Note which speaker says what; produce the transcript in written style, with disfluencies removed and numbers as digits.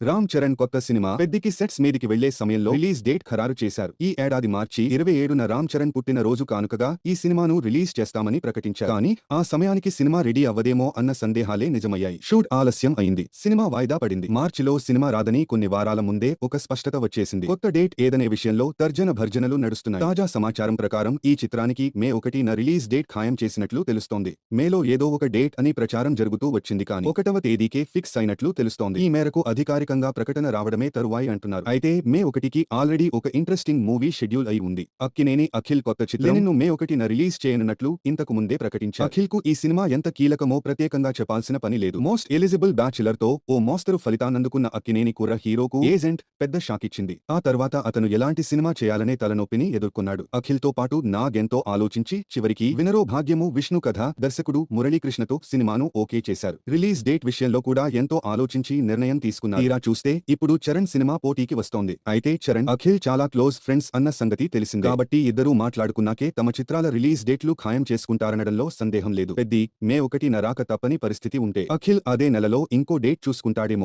Speaker 1: రామ్ చరణ్ కొత్త cinema పెద్దికి sets మీదికి వెళ్లే సమయంలో రిలీజ్ డేట్ ఖరారు చేశారు. ఈ ఏడాది మార్చి 27న రామ్ చరణ్ పుట్టిన రోజు కానుకగా ఈ సినిమాను రిలీజ్ చేస్తామని ప్రకటించారు. కానీ ఆ సమయానికి సినిమా రెడీ అవ్వదేమో అన్న సందేహాలే నిజమయ్యాయి. షూట్ ఆలస్యం అయింది. సినిమా వాయిదా పడింది. మార్చిలో సినిమా రాదని కొన్ని వారాల ముందే ఒక స్పష్టత వచ్చేసింది. కొత్త డేట్ ఏదనే విషయంలో తర్జన భర్జనలు నడుస్తున్నాయి. తాజా సమాచారం ప్రకారం ఈ చిత్రానికి మే 1న రిలీజ్ డేట్ ఖాయం చేసినట్లు తెలుస్తోంది. మేలో ఏదో ఒక డేట్ అని ప్రచారం జరుగుతూ వచ్చింది. కానీ 1వ తేదీకే ఫిక్స్ అయినట్లు తెలుస్తోంది. ఈ మేరకు అధికారికంగా ప్రకటన రావడమే తరువాయి అంటున్నారు. అయితే మే 1కి ఆల్రెడీ ఒక ఇంట్రెస్టింగ్ మూవీ షెడ్యూల్ అయి ఉంది. అక్కినేని అఖిల్ కొత్త చిత్రం ను మే 1న రిలీజ్ చేయనున్నట్లు ఇంతకు ముందే ప్రకటించారు. అఖిల్ కు ఈ సినిమా ఎంత కీలకమో ప్రత్యేకంగా చెప్పాల్సిన పని లేదు. మోస్ట్ ఎలిజిబుల్ బ్యాచులర్ తో ఓ మోస్తరు ఫలితాన్నందుకున్న అక్కినేని కుర్ర హీరోకు ఏజెంట్ పెద్ద షాకిచ్చింది. ఆ తర్వాత అతను ఎలాంటి సినిమా చేయాలనే తలనొప్పిని ఎదుర్కొన్నాడు. అఖిల్ తో పాటు నాగెంతో ఆలోచించి చివరికి వినరో భాగ్యము విష్ణు కథ దర్శకుడు మురళీకృష్ణతో సినిమాను ఓకే చేశారు. రిలీజ్ డేట్ విషయంలో కూడా ఎంతో ఆలోచించి నిర్ణయం తీసుకున్నారు. తీరా చూస్తే ఇప్పుడు చరణ్ సినిమా పోటీకి వస్తోంది. అయితే చరణ్ అఖిల్ చాలా క్లోజ్ ఫ్రెండ్స్ అన్న సంగతి తెలిసిందే. కాబట్టి ఇద్దరూ మాట్లాడుకున్నాకే తమ చిత్రాల రిలీజ్ డేట్లు ఖాయం చేసుకుంటారనడంలో సందేహం లేదు. పెద్ది మే 1న రాక తప్పని పరిస్థితి ఉంటే అఖిల్ అదే నెలలో ఇంకో డేట్ చూసుకుంటాడేమో.